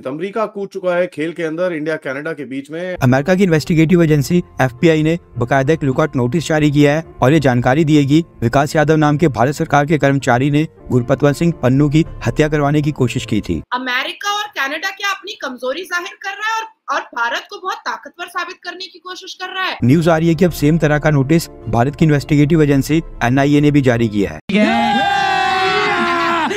America कूद चुका है खेल के अंदर इंडिया कनाडा के बीच में। अमेरिका की इन्वेस्टिगेटिव एजेंसी FBI ने बकायदा एक लुकआउट नोटिस जारी किया है और ये जानकारी दी है कि विकास यादव नाम के भारत सरकार के कर्मचारी ने गुरपतवंत सिंह पन्नू की हत्या करवाने की कोशिश की थी। अमेरिका और कनाडा क्या अपनी कमजोरी जाहिर कर रहा है और भारत को बहुत ताकतवर साबित करने की कोशिश कर रहा है। न्यूज आ रही है कि अब सेम तरह का नोटिस भारत की इन्वेस्टिगेटिव एजेंसी NIA ने भी जारी किया है।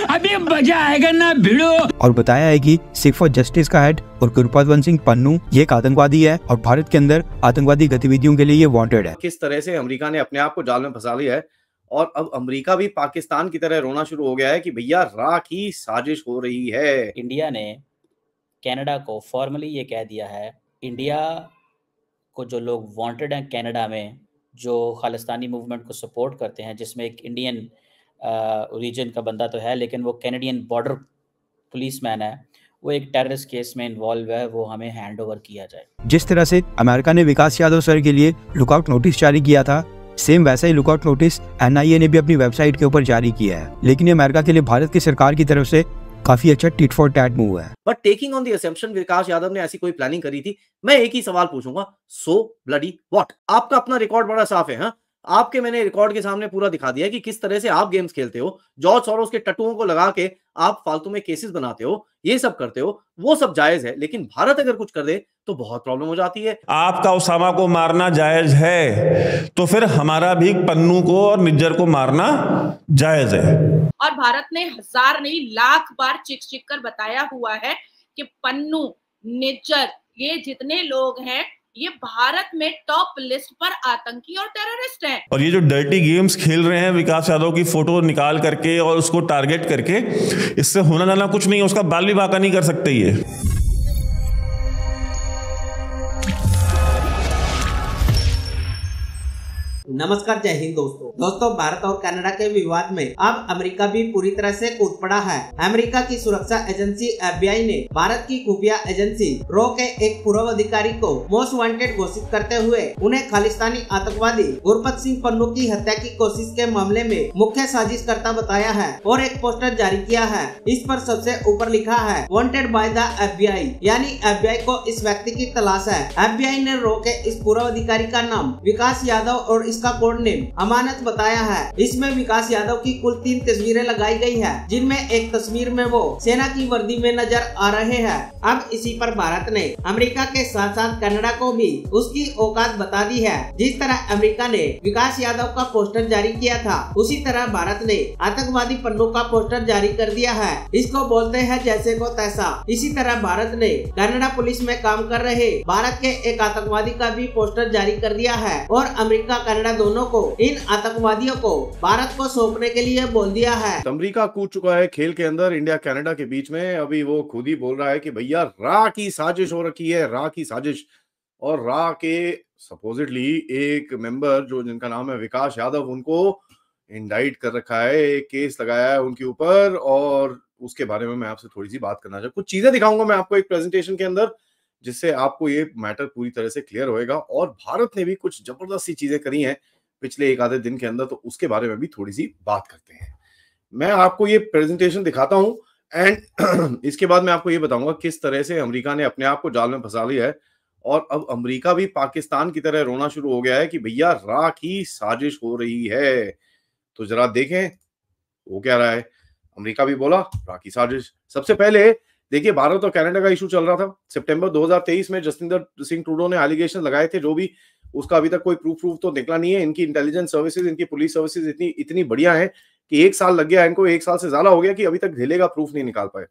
अभी मजा आएगा ना भिड़ो। और बताया है कि सिख फॉर जस्टिस का हेड और गुरपतवंत सिंह पन्नू ये एक आतंकवादी है और भारत के अंदर आतंकवादी गतिविधियों के लिए ये वांटेड है। किस तरह से अमेरिका ने अपने आप को जाल में फंसा लिया है और अब अमेरिका भी पाकिस्तान की तरह रोना शुरू हो गया है कि भैया राह की साजिश हो रही है। इंडिया ने कनाडा को फॉर्मली ये कह दिया है, इंडिया को जो लोग वांटेड हैं कनाडा में, जो खालिस्तानी मूवमेंट को सपोर्ट करते हैं, जिसमें एक इंडियन ओरिजिन का बंदा तो है लेकिन वो कैनेडियन बॉर्डर पुलिसमैन है, वो एक टेररिस्ट केस में इन्वॉल्व है, वो हमें हैंड ओवर किया जाए। जिस तरह से अमेरिका ने विकास यादव सर के लिए लुकआउट नोटिस जारी किया था, सेम वैसा ही लुकआउट नोटिस NIA ने भी अपनी वेबसाइट के ऊपर जारी किया है। लेकिन ये अमेरिका के लिए भारत की सरकार की तरफ से काफी अच्छा टिट फॉर टैट मूव है। But taking on the assumption Vikas Yadav ने ऐसी कोई प्लानिंग करी थी, मैं एक ही सवाल पूछूंगा, सो ब्लडी व्हाट? आपका अपना रिकॉर्ड बड़ा साफ है। हाँ, आपके मैंने रिकॉर्ड के सामने पूरा दिखा दिया कि किस तरह से आप गेम्स खेलते हो, जॉर्ज सोरोस के टट्टुओं को लगा के आप फालतू में केसेस बनाते हो, ये सब करते हो, वो सब जायज है। लेकिन भारत अगर कुछ कर दे तो बहुत प्रॉब्लम हो जाती है। आपका उसामा को मारना जायज है तो फिर हमारा भी पन्नू को और निज्जर को मारना जायज है। और भारत ने हजार नहीं लाख बार चिक कर बताया हुआ है कि पन्नू, निज्जर, ये जितने लोग हैं ये भारत में टॉप लिस्ट पर आतंकी और टेररिस्ट हैं। और ये जो डर्टी गेम्स खेल रहे हैं विकास यादव की फोटो निकाल करके और उसको टारगेट करके, इससे होना जाना कुछ नहीं है, उसका बाल भी बाका नहीं कर सकते ये। नमस्कार, जय हिंद दोस्तों, भारत और कनाडा के विवाद में अब अमेरिका भी पूरी तरह से कूद पड़ा है। अमेरिका की सुरक्षा एजेंसी FBI ने भारत की खुफिया एजेंसी रो के एक पूर्व अधिकारी को मोस्ट वांटेड घोषित करते हुए उन्हें खालिस्तानी आतंकवादी गुरपत सिंह पन्नू की हत्या की कोशिश के मामले में मुख्य साजिशकर्ता बताया है और एक पोस्टर जारी किया है। इस पर सबसे ऊपर लिखा है वांटेड बाय द FBI, यानी FBI को इस व्यक्ति की तलाश है। FBI ने रो के इस पूर्व अधिकारी का नाम विकास यादव और इसका कोड नेम अमानत बताया है। इसमें विकास यादव की कुल 3 तस्वीरें लगाई गई है, जिनमें एक तस्वीर में वो सेना की वर्दी में नजर आ रहे हैं। अब इसी पर भारत ने अमेरिका के साथ साथ कनाडा को भी उसकी औकात बता दी है। जिस तरह अमेरिका ने विकास यादव का पोस्टर जारी किया था, उसी तरह भारत ने आतंकवादी पन्नू का पोस्टर जारी कर दिया है। इसको बोलते हैं जैसे को तैसा। इसी तरह भारत ने कनाडा पुलिस में काम कर रहे भारत के एक आतंकवादी का भी पोस्टर जारी कर दिया है और अमेरिका कनाडा दोनों को इन आतंकवादियों को भारत को सौंपने के लिए बोल दिया है। अमेरिका कूद चुका है खेल के अंदर इंडिया कनाडा के बीच में। अभी वो खुद ही बोल रहा है कि भैया राह की साजिश हो रखी है, राह की साजिश। और राह के सपोजिटली एक मेंबर जो जिनका नाम है विकास यादव, उनको इंडाइट कर रखा है, एक केस लगाया है उनके ऊपर और उसके बारे में मैं आपसे थोड़ी सी बात करना चाहूँ। कुछ चीजें दिखाऊंगा मैं आपको एक प्रेजेंटेशन के अंदर, जिससे आपको ये मैटर पूरी तरह से क्लियर होएगा। और भारत ने भी कुछ जबरदस्त सी चीजें करी हैं पिछले एक आधे दिन के अंदर, तो उसके बारे में भी थोड़ी सी बात करते हैं। मैं आपको ये प्रेजेंटेशन दिखाता हूं एंड इसके बाद मैं आपको ये बताऊंगा किस तरह से अमेरिका ने अपने आप को जाल में फंसा लिया है और अब अमेरिका भी पाकिस्तान की तरह रोना शुरू हो गया है कि भैया राह की साजिश हो रही है। तो जरा देखें वो क्या रहा है। अमेरिका भी बोला राह की साजिश। सबसे पहले देखिए, भारत और कनाडा का इशू चल रहा था। सितंबर 2023 में जस्टिन सिंह ट्रूडो ने एलिगेशन लगाए थे, जो भी उसका अभी तक कोई प्रूफ तो निकला नहीं है। इनकी इंटेलिजेंस सर्विसेज, इनकी पुलिस सर्विसेज इतनी बढ़िया है कि 1 साल लग गया इनको, 1 साल से ज्यादा हो गया कि अभी तक ढीले का प्रूफ नहीं निकाल पाए।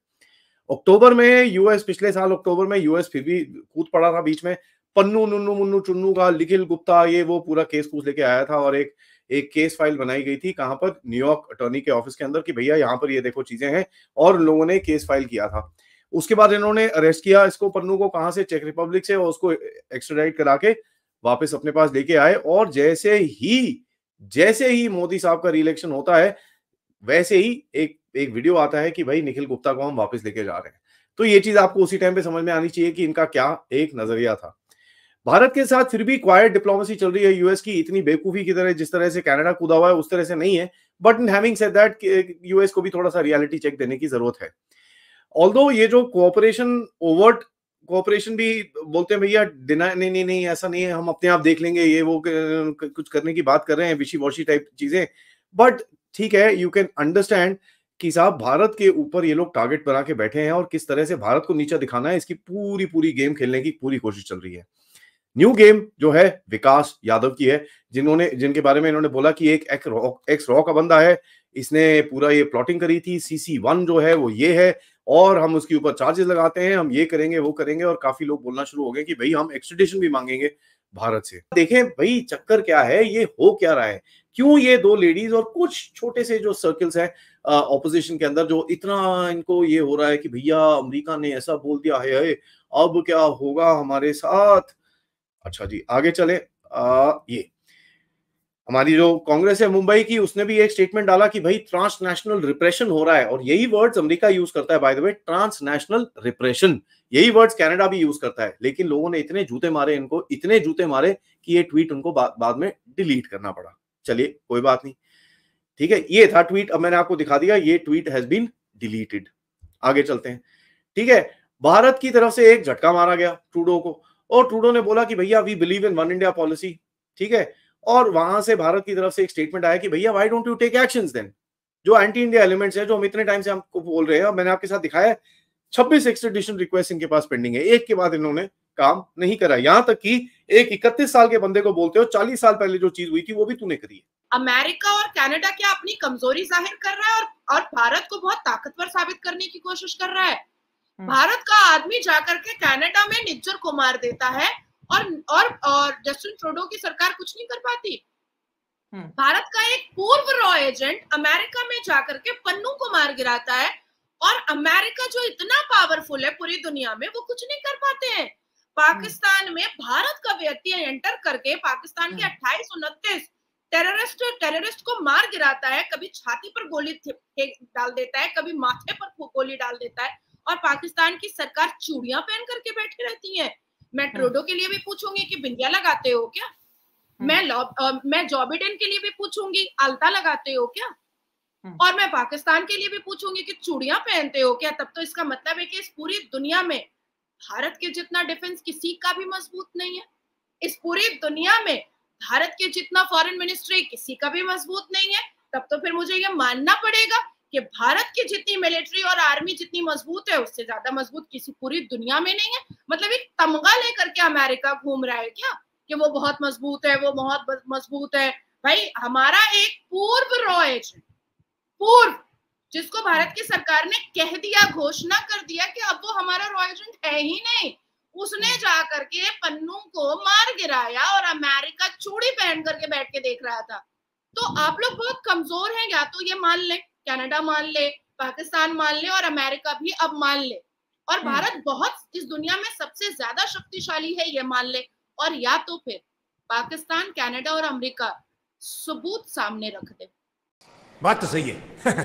अक्टूबर में यूएस, पिछले साल अक्टूबर में यूएस फिर भी कूद पड़ा था बीच में। पन्नू नुन्नू मुन्नू चुन्नू का, निखिल गुप्ता, ये वो पूरा केस पूछ लेके आया था और एक केस फाइल बनाई गई थी। कहां पर? न्यूयॉर्क अटॉर्नी के ऑफिस के अंदर कि भैया यहाँ पर ये देखो चीजें हैं, और लोगों ने केस फाइल किया था। उसके बाद इन्होंने अरेस्ट किया इसको, पन्नू को, कहां से? चेक रिपब्लिक से, और उसको एक्स्ट्राडाइट करा के वापस अपने पास लेके आए। और जैसे ही मोदी साहब का रिइलेक्शन होता है, वैसे ही एक वीडियो आता है कि भाई निखिल गुप्ता को हम वापस लेके जा रहे हैं। तो ये चीज आपको उसी टाइम पे समझ में आनी चाहिए कि इनका क्या एक नजरिया था। भारत के साथ फिर भी क्वाइट डिप्लोमेसी चल रही है यूएस की, इतनी बेवकूफी की तरह जिस तरह से कनाडा कूदा हुआ है उस तरह से नहीं है। But in having said that US को भी थोड़ा सा रियलिटी चेक देने की जरूरत है। ऑल्दो ये जो कोऑपरेशन, ओवर्ट कोऑपरेशन भी बोलते हैं भैया, नहीं ऐसा नहीं है, हम अपने आप देख लेंगे, ये वो कुछ करने की बात कर रहे हैं, विशी वॉशी टाइप चीजें, बट ठीक है, यू कैन अंडरस्टैंड कि साहब भारत के ऊपर ये लोग टारगेट बना के बैठे हैं और किस तरह से भारत को नीचा दिखाना है, इसकी पूरी गेम खेलने की पूरी कोशिश चल रही है। न्यू गेम जो है विकास यादव की है, जिनके बारे में इन्होंने बोला कि एक एक्स रॉ का बंदा है, इसने पूरा ये प्लॉटिंग करी थी, CC1 जो है वो ये है और हम उसके ऊपर चार्जेस लगाते हैं, हम ये करेंगे वो करेंगे, और काफी लोग बोलना शुरू हो गए कि भाई हम एक्सट्रेडिशन भी मांगेंगे भारत से। देखें भाई चक्कर क्या है, ये हो क्या रहा है, क्यों ये दो लेडीज और कुछ छोटे से जो सर्कल्स हैं ऑपोजिशन के अंदर, जो इतना इनको ये हो रहा है कि भैया अमेरिका ने ऐसा बोल दिया है, अब क्या होगा हमारे साथ। अच्छा जी आगे चले। ये हमारी जो कांग्रेस है मुंबई की, उसने भी एक स्टेटमेंट डाला कि भाई ट्रांसनेशनल रिप्रेशन हो रहा है, और यही वर्ड्स अमेरिका यूज करता है by the way, transnational repression, यही वर्ड्स कनाडा भी यूज करता है, लेकिन लोगों ने इतने जूते मारे इनको, इतने जूते मारे कि ये ट्वीट उनको बाद में डिलीट करना पड़ा। चलिए कोई बात नहीं, ठीक है, ये था ट्वीट, अब मैंने आपको दिखा दिया, ये ट्वीट हैज बीन डिलीटेड। आगे चलते हैं, ठीक है। भारत की तरफ से एक झटका मारा गया ट्रूडो को, और ट्रूडो ने बोला कि भैया we believe in one India policy, ठीक है, और वहां से भारत की तरफ से एक स्टेटमेंट आया कि भैया why don't you take actions then, जो एंटी इंडिया एलिमेंट्स है जो हम इतने टाइम से हमको बोल रहे हैं, और मैंने आपके साथ दिखाया है 26 एक्सट्रेडिशन रिक्वेस्ट इनके पास पेंडिंग है, एक के बाद इन्होंने काम नहीं करा, यहां तक कि एक 31 साल के बंदे को बोलते हो 40 साल पहले जो चीज हुई थी वो भी तूने करी है। अमेरिका और कनाडा क्या अपनी कमजोरी जाहिर कर रहा है और भारत को बहुत ताकतवर साबित करने की कोशिश कर रहा है। भारत का आदमी जाकर के कनाडा में निज्जर को मार देता है और जस्टिन ट्रूडो की सरकार कुछ नहीं कर पाती। भारत का एक पूर्व रॉ एजेंट अमेरिका में जाकर के पन्नू को मार गिराता है, और अमेरिका जो इतना पावरफुल है पूरी दुनिया में, वो कुछ नहीं कर पाते हैं। पाकिस्तान में भारत का व्यक्ति एंटर करके पाकिस्तान के 28-29 टेररिस्ट को मार गिराता है, कभी छाती पर गोली डाल देता है, कभी माथे पर गोली डाल देता है, और पाकिस्तान की सरकार चूड़ियां पहन करके बैठी रहती है। मैं ट्रूडो के लिए भी पूछूंगी कि बिंदिया लगाते हो क्या, मैं जो बिडेन के लिए भी पूछूंगी आलता लगाते हो क्या, और मैं पाकिस्तान के लिए भी पूछूंगी कि चूड़ियां पहनते हो क्या। तब तो इसका मतलब है कि इस पूरी दुनिया में भारत के जितना डिफेंस किसी का भी मजबूत नहीं है, इस पूरी दुनिया में भारत के जितना फॉरेन मिनिस्ट्री किसी का भी मजबूत नहीं है। तब तो फिर मुझे ये मानना पड़ेगा कि भारत की जितनी मिलिट्री और आर्मी जितनी मजबूत है, उससे ज्यादा मजबूत किसी पूरी दुनिया में नहीं है। मतलब एक तमगा लेकर के अमेरिका घूम रहा है क्या कि वो बहुत मजबूत है, वो बहुत मजबूत है। भाई हमारा एक पूर्व रॉ एजेंट, जिसको भारत की सरकार ने कह दिया, घोषणा कर दिया कि अब वो हमारा रॉ एजेंट है ही नहीं, उसने जाकर के पन्नू को मार गिराया और अमेरिका चूड़ी पहन करके बैठ के देख रहा था। तो आप लोग बहुत कमजोर हैं, या तो ये मान ले, कनाडा मान ले, पाकिस्तान मान ले, और अमेरिका भी अब मान ले, और भारत बहुत इस दुनिया में सबसे ज्यादा शक्तिशाली है ये मान ले, और या तो फिर पाकिस्तान, कनाडा और अमेरिका सबूत सामने रख दे। बात तो सही है।